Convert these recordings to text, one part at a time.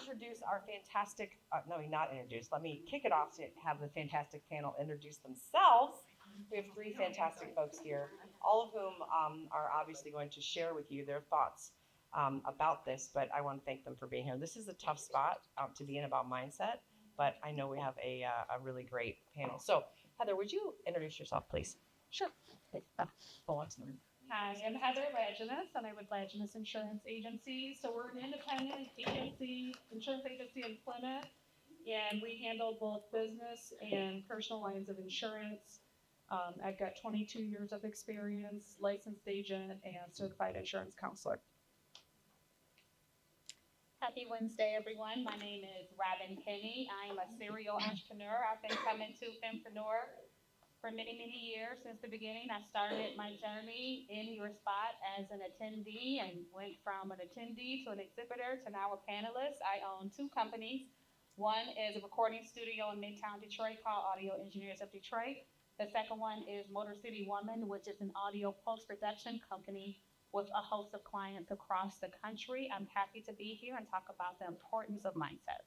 introduce our fantastic, let me kick it off to have the fantastic panel introduce themselves. We have three fantastic folks here, all of whom are obviously going to share with you their thoughts about this, but I want to thank them for being here. This is a tough spot to be in about mindset, but I know we have a really great panel. So Heather, would you introduce yourself, please? Sure. Hi, I'm Heather Laginus, and I'm with Laginus Insurance Agency. So we're an independent agency, insurance agency in Plymouth, and we handle both business and personal lines of insurance. I've got 22 years of experience, licensed agent, and certified insurance counselor. Happy Wednesday, everyone. My name is Robin Penny. I'm a serial entrepreneur. I've been coming to Femprenuer for many, many years since the beginning. I started my journey in your spot as an attendee and went from an attendee to an exhibitor to now a panelist. I own two companies. One is a recording studio in Midtown Detroit called Audio Engineers of Detroit. The second one is Motor City Woman, which is an audio post-production company with a host of clients across the country. I'm happy to be here and talk about the importance of mindset.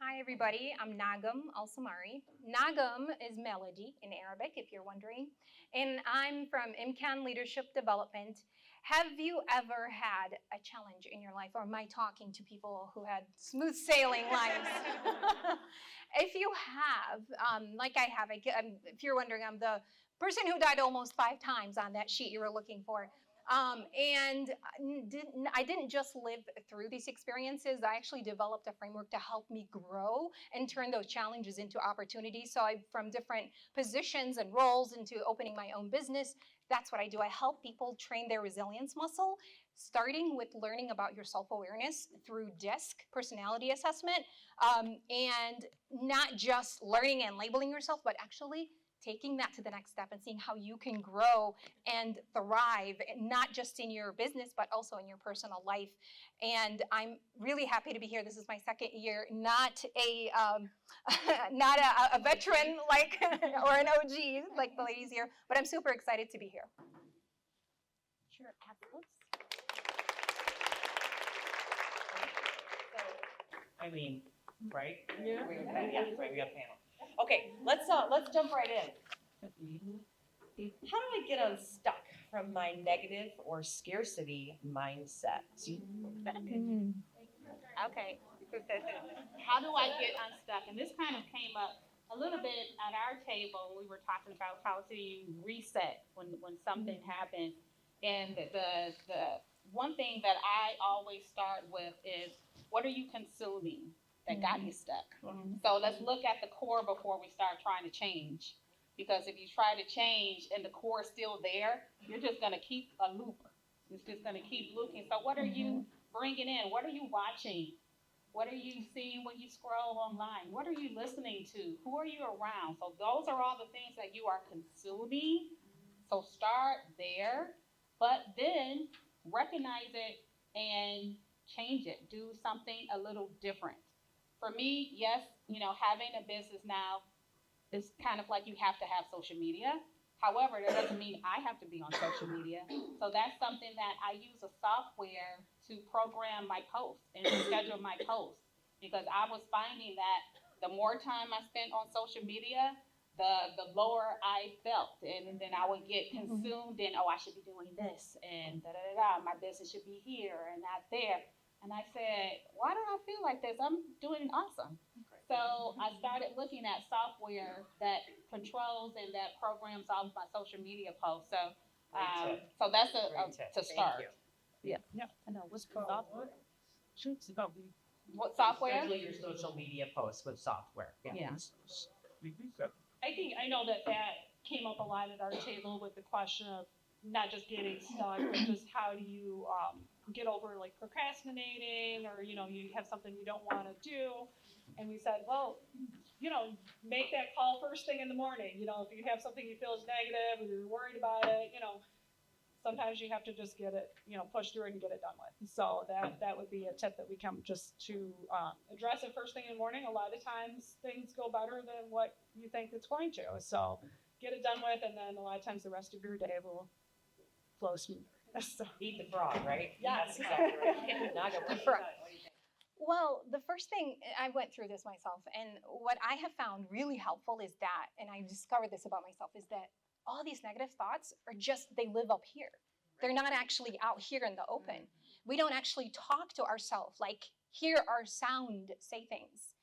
Hi everybody, I'm Nagham Alsamari. Nagham is melody in Arabic, if you're wondering. And I'm from Imkan Leadership Development. Have you ever had a challenge in your life, or am I talking to people who had smooth sailing lives? If you have, like I have, if you're wondering, I'm the person who died almost 5 times on that sheet you were looking for. And I didn't just live through these experiences. I actually developed a framework to help me grow and turn those challenges into opportunities. So from different positions and roles into opening my own business, that's what I do. I help people train their resilience muscle, starting with learning about your self-awareness through DISC, personality assessment, and not just learning and labeling yourself, but actually taking that to the next step and seeing how you can grow and thrive, not just in your business, but also in your personal life. And I'm really happy to be here. This is my second year, not a veteran like or an OG like the ladies here, but I'm super excited to be here. Sure, absolutely. Eileen, right? Yeah. Right, we got a panel. Okay, let's jump right in. How do I get unstuck from my negative or scarcity mindset? Okay. How do I get unstuck? And this kind of came up a little bit at our table. We were talking about how to reset when something happens. And the one thing that I always start with is, what are you consuming that got you stuck? So let's look at the core before we start trying to change. Because if you try to change and the core is still there, you're just going to keep a loop. It's just going to keep looking. So what are you bringing in? What are you watching? What are you seeing when you scroll online? What are you listening to? Who are you around? So those are all the things that you are consuming. So start there, but then recognize it and change it. Do something a little different. For me, yes, having a business now is kind of like you have to have social media. However, that doesn't mean I have to be on social media. So that's something that I use a software to program my posts and to schedule my posts. Because I was finding that the more time I spent on social media, the lower I felt. And then I would get consumed in, I should be doing this, and my business should be here and not there. And I said, why do I feel like this? I'm doing awesome. So I started looking at software that controls and that programs all of my social media posts. So that's to start. Yeah. I know. What's software? What software? Schedule your social media posts with software. Yeah. I know that came up a lot at our table with the question of not just getting stuck, but just how do you get over like procrastinating, or you have something you don't want to do. And we said, well, make that call first thing in the morning. If you have something you feel is negative or you're worried about it, sometimes you have to just get it, push through it and get it done with. So that would be a tip that we come just to address it first thing in the morning. A lot of times things go better than what you think it's going to. So get it done with, and then a lot of times the rest of your day will flow smooth. So, eat the frog, right? Yes. That's exactly right. Naga, what do you frog. got? What do you think? Well, the first thing, I went through this myself, and what I have found really helpful is that, and I discovered this about myself, is that all these negative thoughts are just, they live up here. They're not actually out here in the open. We don't actually talk to ourselves, like hear our sound say things.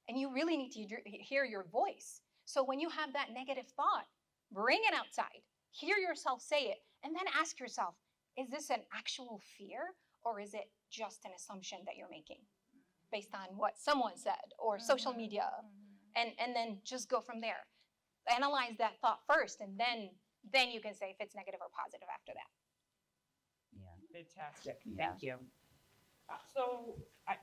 And you really need to hear your voice. So when you have that negative thought, bring it outside, hear yourself say it, and then ask yourself, is this an actual fear, or is it just an assumption that you're making based on what someone said or social media? And then just go from there. Analyze that thought first, and then you can say if it's negative or positive after that. Fantastic. Yeah. Thank you. So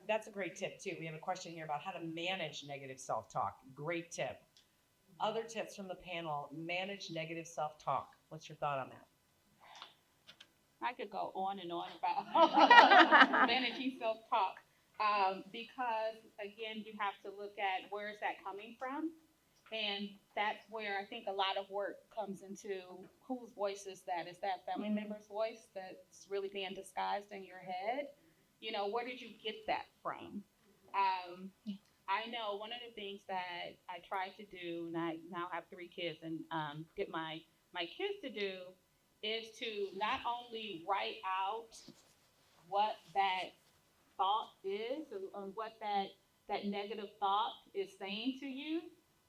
that's a great tip too. We have a question here about how to manage negative self-talk. Great tip. Other tips from the panel: manage negative self-talk. What's your thought on that? I could go on and on about managing self-talk because, again, you have to look at where is that coming from. And that's where I think a lot of work comes into whose voice is that? Is that family member's voice that's really being disguised in your head? You know, where did you get that from? I know one of the things that I try to do, and I now have 3 kids, and get my kids to do is to not only write out what that thought is or what that negative thought is saying to you,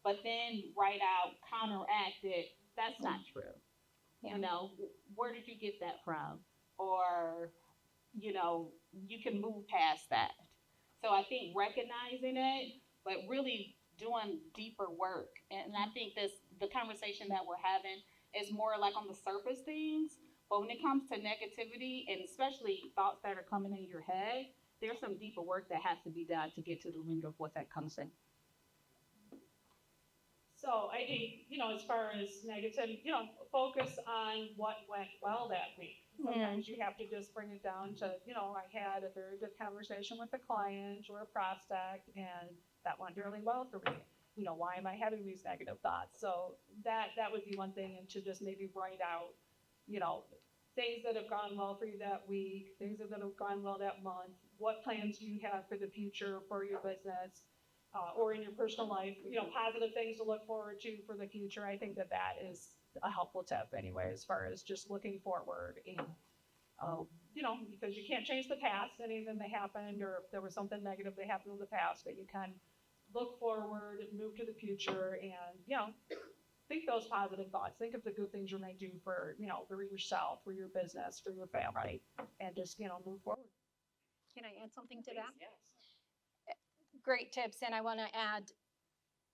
but then write out, counteract it. That's not true. Yeah. You know, where did you get that from? Or, you know, you can move past that. So I think recognizing it, but really doing deeper work. And I think the conversation that we're having is more like on the surface things. But when it comes to negativity, and especially thoughts that are coming in your head, there's some deeper work that has to be done to get to the root of what that comes in. So I think, you know, as far as negativity, you know, focus on what went well that week. Sometimes you have to just bring it down to, you know, I had a very good conversation with a client or a prospect, and that went really well for me. You know, why am I having these negative thoughts? So that would be one thing, and to just maybe write out, you know, things that have gone well for you that week, things that have gone well that month. What plans do you have for the future for your business? Or in your personal life, you know, positive things to look forward to for the future. I think that is a helpful tip anyway, as far as just looking forward and, you know, because you can't change the past, anything that happened, or if there was something negative that happened in the past, but you can look forward and move to the future and, you know, think those positive thoughts. Think of the good things you're going to do for, you know, for yourself, for your business, for your family, and just, you know, move forward. Can I add something to that? Yes. Great tips, and I want to add,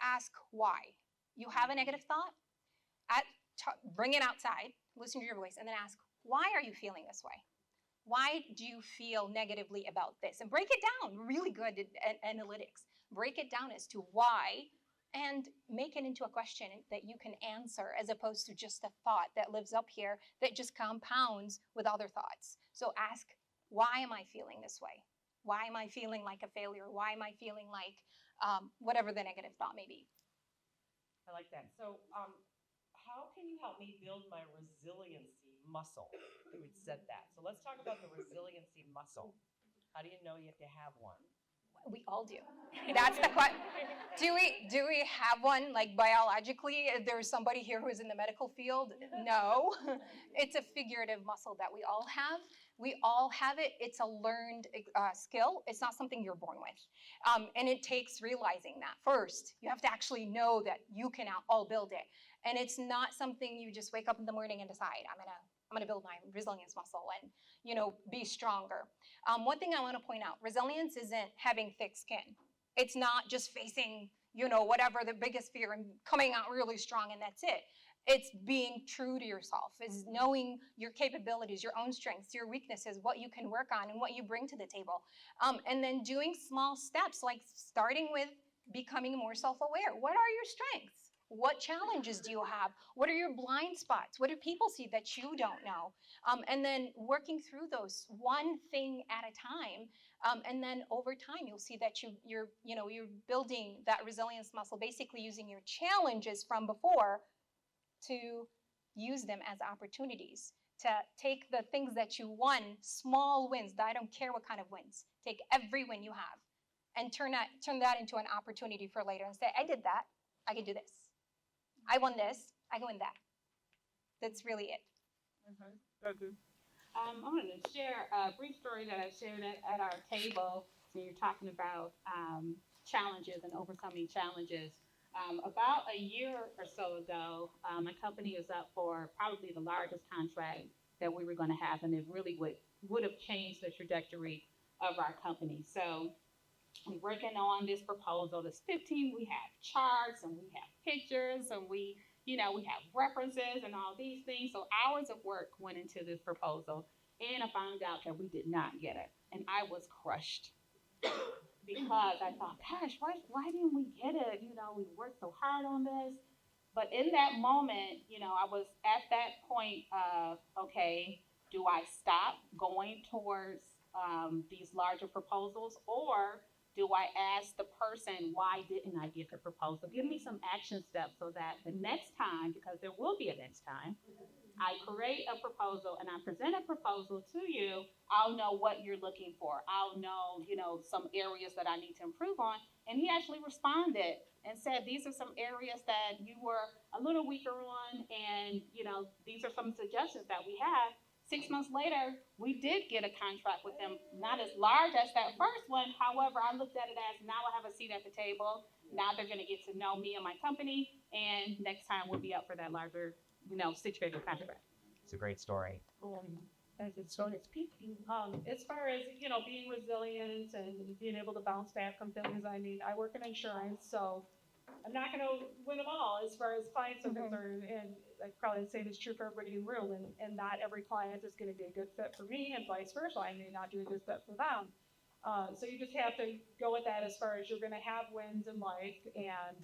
ask why. You have a negative thought, bring it outside, listen to your voice, and then ask, why are you feeling this way? Why do you feel negatively about this? And break it down, really good at analytics. Break it down as to why, and make it into a question that you can answer, as opposed to just a thought that lives up here that just compounds with other thoughts. So ask, why am I feeling this way? Why am I feeling like a failure? Why am I feeling like whatever the negative thought may be? I like that. So, how can you help me build my resiliency muscle? I think we said that. So let's talk about the resiliency muscle. How do you know you have to have one? We all do. That's the question. Do we have one, like biologically? There's somebody here who is in the medical field? No. It's a figurative muscle that we all have. We all have it. It's a learned skill. It's not something you're born with. And it takes realizing that first. You have to actually know that you can all build it. And it's not something you just wake up in the morning and decide, I'm gonna build my resilience muscle and, you know, be stronger. One thing I want to point out, resilience isn't having thick skin. It's not just facing, you know, whatever the biggest fear and coming out really strong and that's it. It's being true to yourself, is knowing your capabilities, your own strengths, your weaknesses, what you can work on and what you bring to the table. And then doing small steps, like starting with becoming more self-aware. What are your strengths? What challenges do you have? What are your blind spots? What do people see that you don't know? And then working through those one thing at a time. And then over time, you'll see that you're building that resilience muscle, basically using your challenges from before to use them as opportunities. to take the things that you won, small wins, I don't care what kind of wins, take every win you have and turn that into an opportunity for later and say, I did that, I can do this. I won this, I can win that. That's really it. I wanted to share a brief story that I shared at our table. So you're talking about challenges and overcoming challenges. About a year or so ago, my company is up for probably the largest contract that we were going to have, and it really would have changed the trajectory of our company. So we're working on this proposal. It's 15. We have charts and we have pictures and we have references and all these things. So hours of work went into this proposal, and I found out that we did not get it, and I was crushed. Because I thought, gosh, why didn't we get it? We worked so hard on this. But in that moment, I was at that point of, okay, do I stop going towards these larger proposals, or do I ask the person, why didn't I get the proposal? Give me some action steps so that the next time, because there will be a next time, I create a proposal and I present a proposal to you, I'll know what you're looking for. I'll know, some areas that I need to improve on. And he actually responded and said, these are some areas that you were a little weaker on, and, these are some suggestions that we have. 6 months later, we did get a contract with them, not as large as that first one. However, I looked at it as, now I have a seat at the table. Now they're going to get to know me and my company, and next time we'll be up for that larger, six-figure contract. It's a great story. As far as, being resilient and being able to bounce back from things, I work in insurance, so I'm not going to win them all as far as clients are concerned. And I probably say this is true for everybody in the room, and not every client is going to be a good fit for me, and vice versa. I may not be a good fit for them. So you just have to go with that as far as you're going to have wins in life and,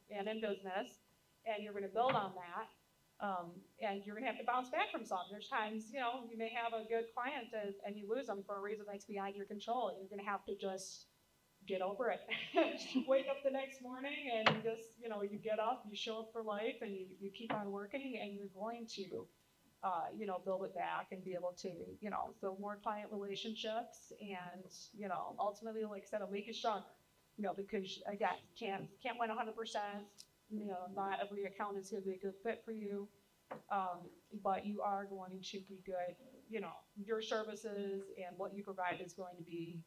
and in business, and you're going to build on that. And you're going to have to bounce back from some. There's times, you may have a good client and you lose them for a reason that's beyond your control. You're going to have to just get over it. Wake up the next morning and you get up, you show up for life, and you keep on working, and you're going to, build it back and be able to, build more client relationships, and, ultimately, like I said, a week is strong, because again, can't win 100%. Not every account is going to be a good fit for you, but you are going to be good. Your services and what you provide is going to be,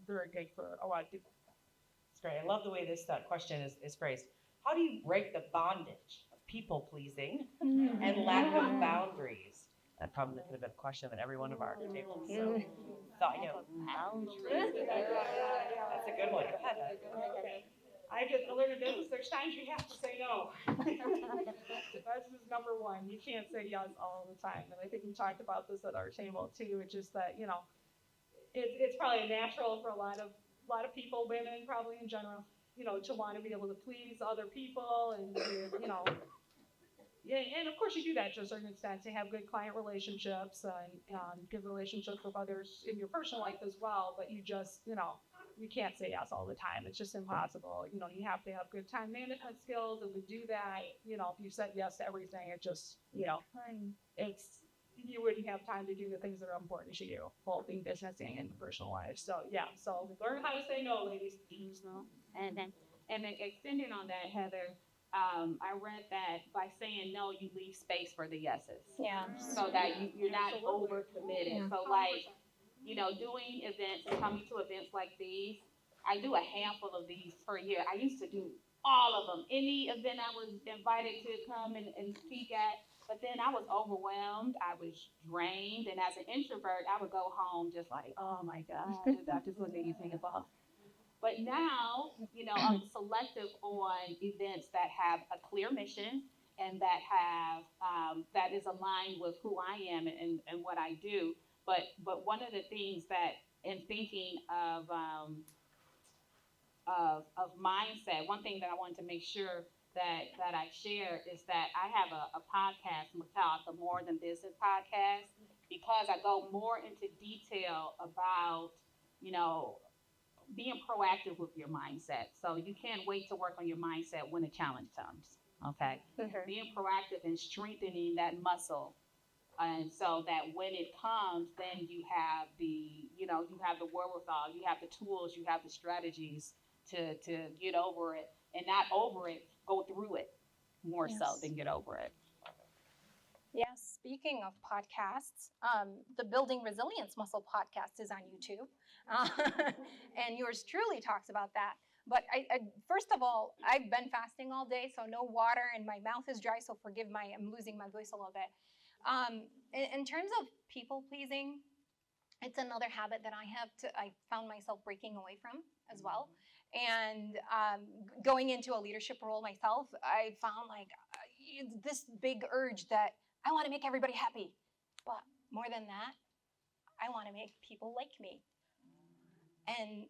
very good for a lot of people. It's great. I love the way this question is phrased. How do you break the bondage of people pleasing and lack of boundaries? That probably could have been a question at every one of our tables. So, thought, boundaries. That's a good one. Go ahead. Okay. I learned in business, there's times you have to say no. That's just number one. You can't say yes all the time. And I think we talked about this at our table too, which is that, it's probably natural for a lot of people, women probably in general, to want to be able to please other people and yeah, and of course you do that to a certain extent to have good client relationships and good relationships with others in your personal life as well, but you just, you can't say yes all the time. It's just impossible. You have to have good time management skills, and to do that, if you said yes to everything, it just, you wouldn't have time to do the things that are important to you, both in business and in personal life. So yeah, so learn how to say no, ladies. And then extending on that, Heather, I read that by saying no, you leave space for the yeses. Yeah. So that you're not overcommitted. Yeah. So like, doing events and coming to events like these, I do a handful of these per year. I used to do all of them. Any event I was invited to come and speak at, but then I was overwhelmed. I was drained. And as an introvert, I would go home just like, oh my God, I just wasn't anything involved. But now, I'm selective on events that have a clear mission and that have, that is aligned with who I am and what I do. But one of the things that, in thinking of mindset, one thing that I wanted to make sure that I share is that I have a podcast called the More Than Business podcast, because I go more into detail about, being proactive with your mindset. So you can't wait to work on your mindset when a challenge comes, okay? Mm-hmm. Being proactive and strengthening that muscle And so that when it comes, then you have you have the wherewithal, you have the tools, you have the strategies to get over it, and not over it, go through it more so Yes. than get over it. Yes, speaking of podcasts, the Building Resilience Muscle podcast is on YouTube. And yours truly talks about that. But first of all, I've been fasting all day, so no water, and my mouth is dry, so forgive I'm losing my voice a little bit. In terms of people pleasing, it's another habit that I found myself breaking away from as well. And going into a leadership role myself, I found this big urge that I want to make everybody happy. But more than that, I want to make people like me. And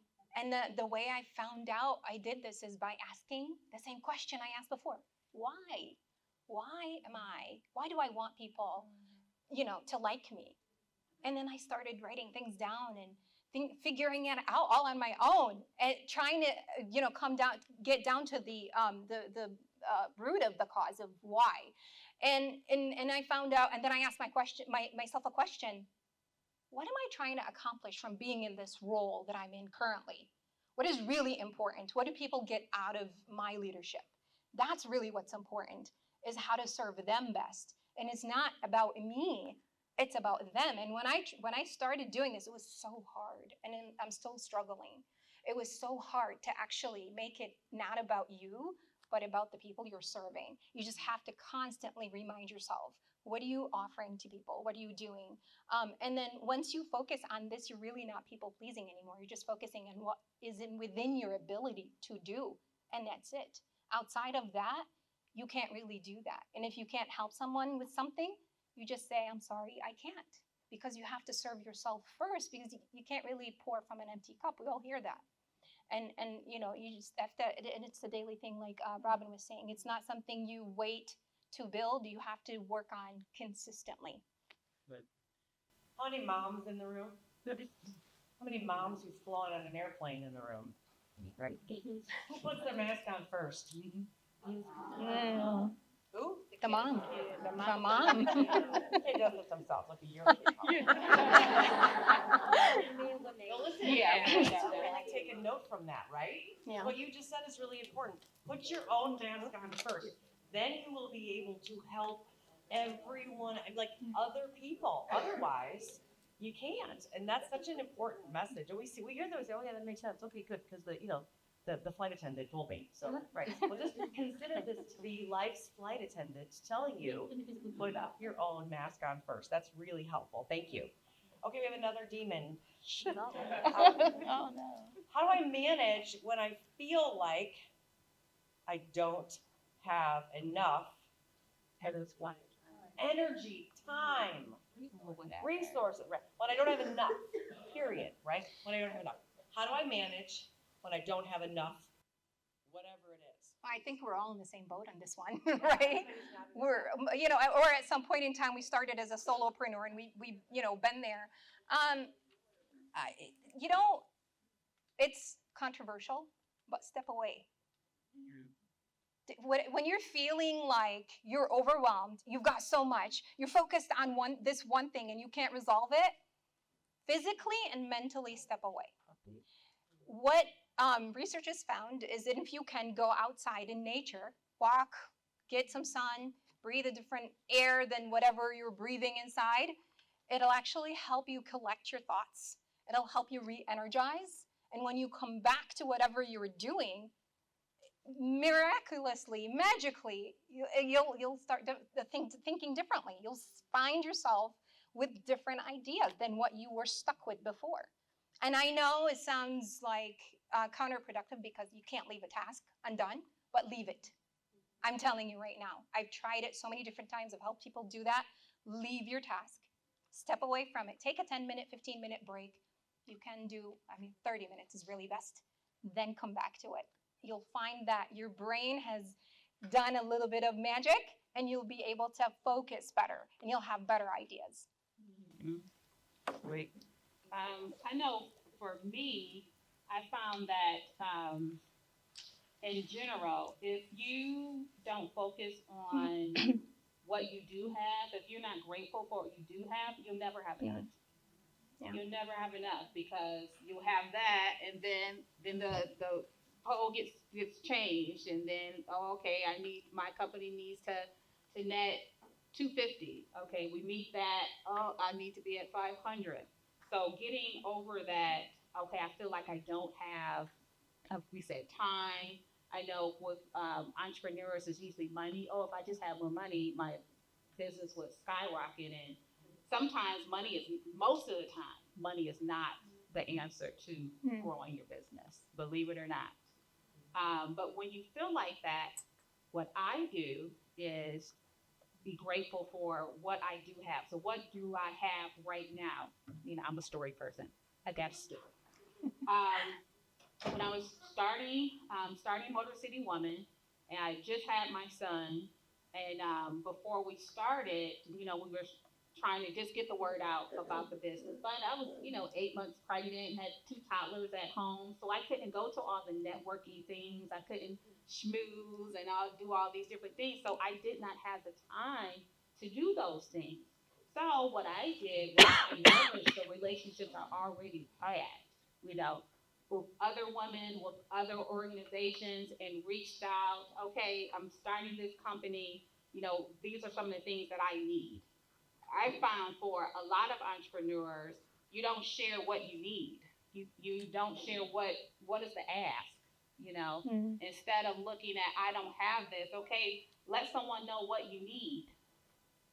the way I found out I did this is by asking the same question I asked before. Why? Why do I want people, to like me? And then I started writing things down and figuring it out all on my own and trying to, get down to the root of the cause of why. And I found out, and then I asked myself a question. What am I trying to accomplish from being in this role that I'm in currently? What is really important? What do people get out of my leadership? That's really what's important, is how to serve them best. And it's not about me, it's about them. And when I started doing this, it was so hard, and I'm still struggling. It was so hard to actually make it not about you, but about the people you're serving. You just have to constantly remind yourself, what are you offering to people? What are you doing? And then once you focus on this, you're really not people pleasing anymore. You're just focusing on what is within your ability to do. And that's it. Outside of that, you can't really do that. And if you can't help someone with something, you just say, I'm sorry, I can't. Because you have to serve yourself first, because you can't really pour from an empty cup. We all hear that. And you just have to, and it's a daily thing, like Robin was saying. It's not something you wait to build, you have to work on consistently. How many moms in the room? How many moms who've flown on an airplane in the room? Right. Who puts their mask on first? Who? The mom. The The mom. Kid does it themselves, like a year ago. No, listen, Yeah. I want to really take a note from that, right? Yeah. What you just said is really important. Put your own mask on first. Then you will be able to help everyone, like other people. Otherwise, you can't. And that's such an important message. And we hear those, oh yeah, that makes sense. Okay, good, because the flight attendant told me. So, right. Well, just consider this to be life's flight attendant telling you, put your own mask on first. That's really helpful. Thank you. Okay, we have another demon. Oh no. How do I manage when I feel like I don't have enough energy, time, resources, right? When I don't have enough, period, right? When I don't have enough. How do I manage when I don't have enough, whatever it is? I think we're all in the same boat on this one, right? We're, or at some point in time, we started as a solopreneur, and we been there. It's controversial, but step away. When you're feeling like you're overwhelmed, you've got so much, you're focused on this one thing and you can't resolve it, physically and mentally step away. What research has found is that if you can go outside in nature, walk, get some sun, breathe a different air than whatever you're breathing inside, it'll actually help you collect your thoughts. It'll help you re-energize. And when you come back to whatever you were doing, miraculously, magically, you'll start thinking differently. You'll find yourself with different ideas than what you were stuck with before. And I know it sounds like counterproductive because you can't leave a task undone, but leave it. I'm telling you right now. I've tried it so many different times. I've helped people do that. Leave your task. Step away from it. Take a 10-minute, 15-minute break. You can do, 30 minutes is really best. Then come back to it. You'll find that your brain has done a little bit of magic, and you'll be able to focus better, and you'll have better ideas. Wait. I know for me, I found that in general, if you don't focus on what you do have. If you're not grateful for what you do have, you'll never have enough. Yeah. You'll never have enough because you'll have that, and then the pole gets changed, and then okay, my company needs to net 250. Okay, we meet that. Oh, I need to be at 500. So getting over that. Okay, I feel like I don't have. We said time. I know with entrepreneurs, it's usually money. Oh, if I just had more money, my business would skyrocket. And sometimes most of the time, money is not the answer to growing your business, believe it or not. But when you feel like that, what I do is be grateful for what I do have. So what do I have right now? I'm a story person. I got a story. When I was starting Motor City Woman, and I just had my son, and before we started, we were trying to just get the word out about the business. But I was, 8 months pregnant, had 2 toddlers at home, so I couldn't go to all the networking things. I couldn't schmooze and do all these different things. So I did not have the time to do those things. So what I did was I leveraged the relationships I already had, with other women, with other organizations, and reached out. Okay, I'm starting this company. These are some of the things that I need. I found for a lot of entrepreneurs, you don't share what you need. You don't share what is the ask. Instead of looking at I don't have this. Okay, let someone know what you need,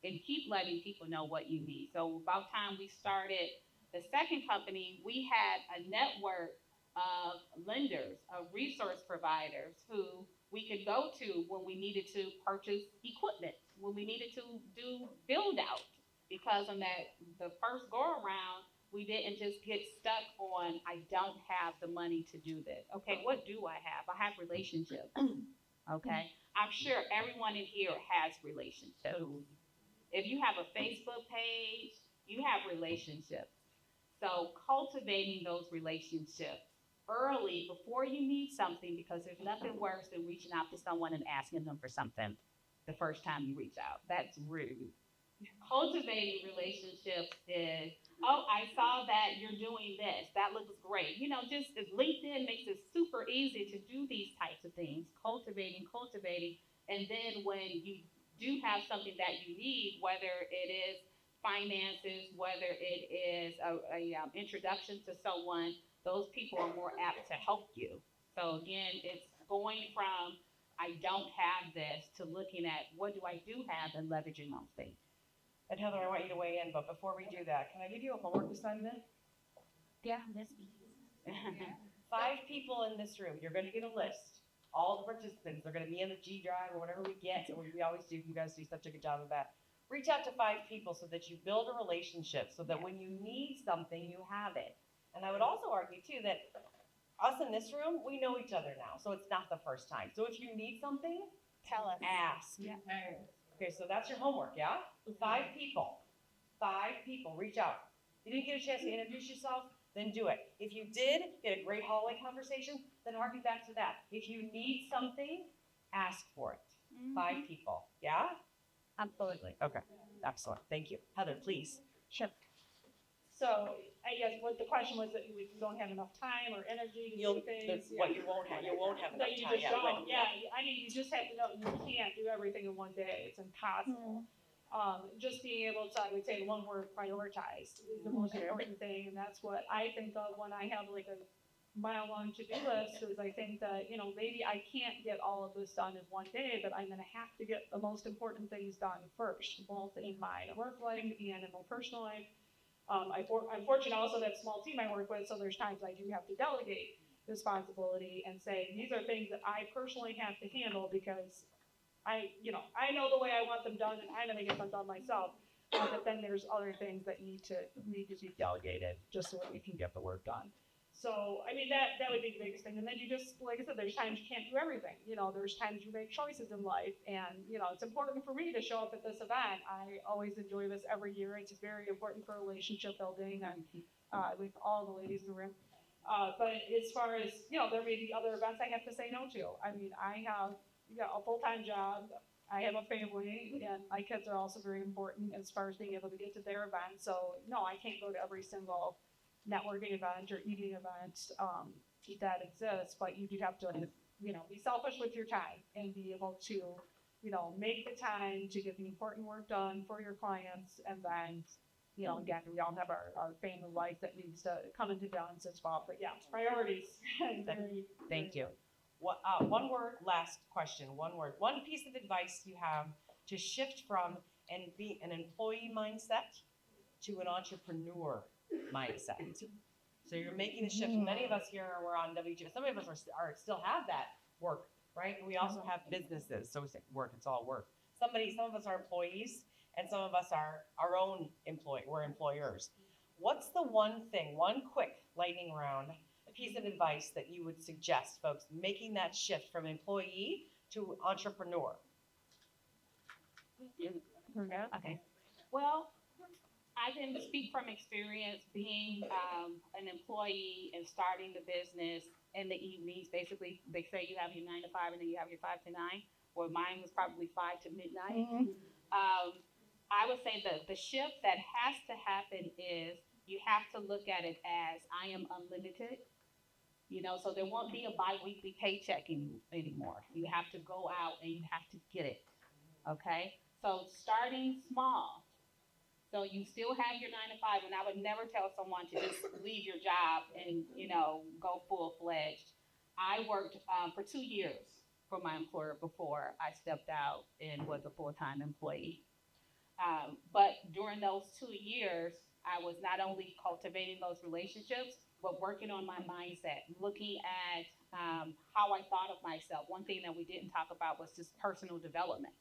and keep letting people know what you need. So about time we started the second company, we had a network of lenders, of resource providers who we could go to when we needed to purchase equipment, when we needed to do build out. Because on the first go around, we didn't just get stuck on I don't have the money to do this. Okay, what do I have? I have relationships. Okay, I'm sure everyone in here has relationships. If you have a Facebook page, you have relationships. So cultivating those relationships early before you need something, because there's nothing worse than reaching out to someone and asking them for something the first time you reach out. That's rude. Cultivating relationships is, oh, I saw that you're doing this. That looks great. Just LinkedIn makes it super easy to do these types of things. Cultivating. And then when you do have something that you need, whether it is finances, whether it is a introduction to someone, those people are more apt to help you. So again, it's going from I don't have this to looking at what do I do have and leveraging those things. And Heather, I want you to weigh in, but before we do that, can I give you a homework assignment? Yeah, that's 5 people in this room. You're going to get a list. All the participants are going to be in the G Drive or whatever we get. So we always do. You guys do such a good job of that. Reach out to 5 people so that you build a relationship, so that when you need something, you have it. And I would also argue too that us in this room, we know each other now, so it's not the first time. So if you need something, tell us. ask. Yeah. Okay, so that's your homework, yeah? 5 people. 5 people. Reach out. You didn't get a chance to introduce yourself? Then do it. If you did get a great hallway conversation, then harken back to that. If you need something, ask for it. 5 people. Yeah? Absolutely. Okay. Excellent. Thank you. Heather, please. Sure. So I guess what the question was that you don't have enough time or energy to do things. What you won't have enough That you time. just don't. Yeah. I mean, you just have to know you can't do everything in one day. It's impossible. Just being able to, I would say, one word, prioritize is the most important thing, and that's what I think of when I have like a mile-long to-do list. Is I think that maybe I can't get all of this done in one day, but I'm going to have to get the most important things done first, both in my work life and in my personal life. I'm fortunate also to have a small team I work with, so there's times I do have to delegate responsibility and say these are things that I personally have to handle because I know the way I want them done, and I'm going to get them done myself. But then there's other things that need to be delegated just so that we can get the work done. So I mean that would be the biggest thing. And then you just, like I said, there's times you can't do everything. There's times you make choices in life, and it's important for me to show up at this event. I always enjoy this every year. It's very important for relationship building, and with all the ladies in the room. But as far as there may be other events I have to say no to. I mean, I have a full-time job. I have a family, and my kids are also very important as far as being able to get to their events. So no, I can't go to every single networking event or eating event that exists. But you do have to, be selfish with your time and be able to, make the time to get the important work done for your clients, and then. Again, we all have our family life that needs to come into balance as well. But yeah, priorities. Thank you. One word, last question, one word. One piece of advice you have to shift from and be an employee mindset to an entrepreneur mindset. So you're making the shift. Many of us here were on W2. Some of us are still have that work, right? And we also have businesses. So we say work, it's all work. Some of us are employees, and some of us are our own employee. We're employers. What's the one thing, one quick lightning round, a piece of advice that you would suggest folks making that shift from employee to entrepreneur? Okay. Well, I can speak from experience being an employee and starting the business in the evenings. Basically, they say you have your 9 to 5 and then you have your 5 to 9. Well, mine was probably 5 to midnight. I would say the shift that has to happen is you have to look at it as I am unlimited. So there won't be a bi-weekly paycheck anymore. You have to go out and you have to get it. Okay? So starting small. So you still have your 9 to 5, and I would never tell someone to just leave your job and, go full-fledged. I worked for 2 years for my employer before I stepped out and was a full-time employee. But during those 2 years, I was not only cultivating those relationships, but working on my mindset, looking at how I thought of myself. One thing that we didn't talk about was just personal development.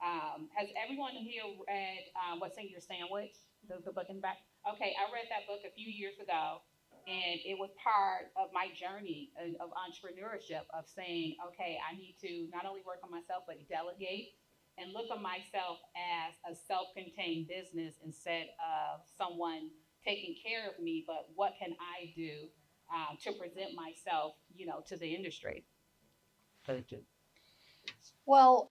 Has everyone here read What's in Your Sandwich, the book in the back? Okay, I read that book a few years ago, and it was part of my journey of entrepreneurship, of saying, okay, I need to not only work on myself, but delegate and look at myself as a self-contained business instead of someone taking care of me, but what can I do to present myself, to the industry? Well,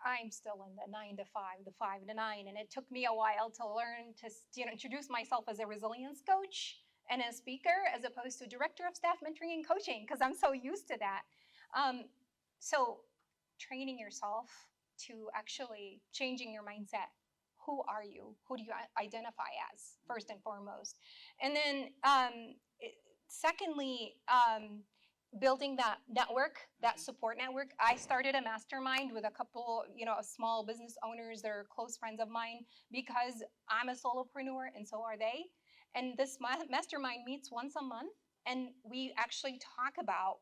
I'm still in the 9 to 5, the 5 to 9, and it took me a while to learn to introduce myself as a resilience coach and a speaker, as opposed to director of staff mentoring and coaching, because I'm so used to that. So training yourself to actually changing your mindset. Who are you? Who do you identify as, first and foremost? And then secondly, building that network, that support network. I started a mastermind with a couple, of small business owners that are close friends of mine, because I'm a solopreneur and so are they. And this mastermind meets once a month, and we actually talk about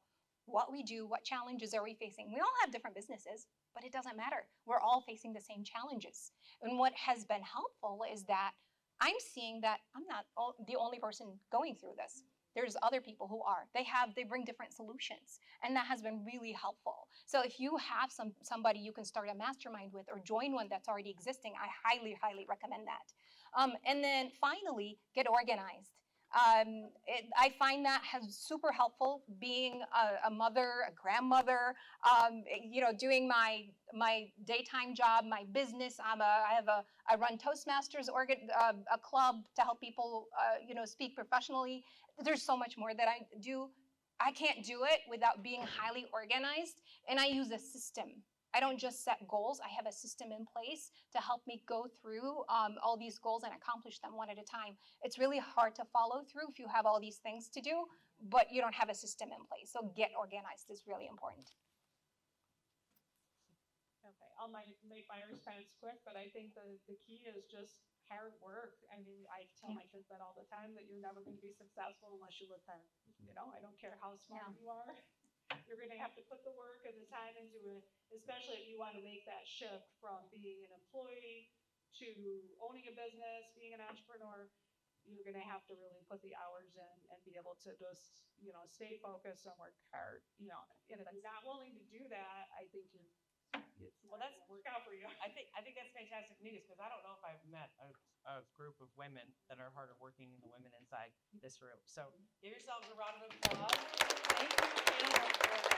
what we do, what challenges are we facing. We all have different businesses, but it doesn't matter. We're all facing the same challenges. And what has been helpful is that I'm seeing that I'm not the only person going through this. There's other people who are. They bring different solutions, and that has been really helpful. So if you have somebody you can start a mastermind with or join one that's already existing, I highly, highly recommend that. And then finally, get organized. I find that has super helpful being a mother, a grandmother, doing my daytime job, my business. I run Toastmasters, a club to help people, speak professionally. There's so much more that I do. I can't do it without being highly organized, and I use a system. I don't just set goals. I have a system in place to help me go through all these goals and accomplish them one at a time. It's really hard to follow through if you have all these things to do, but you don't have a system in place. So get organized is really important. Okay, I'll make my response quick, but I think the key is just hard work. I mean, I tell my kids that all the time, that you're never going to be successful unless you look hard. I don't care how smart you are. You're going to have to put the work and the time into it, especially if you want to make that shift from being an employee to owning a business, being an entrepreneur. You're going to have to really put the hours in and be able to just, stay focused and work hard. And if you're not willing to do that, I think that's work out for you. I think that's fantastic news, because I don't know if I've met a group of women that are harder working than the women inside this room. So give yourselves a round of applause. Thank you, Anna, for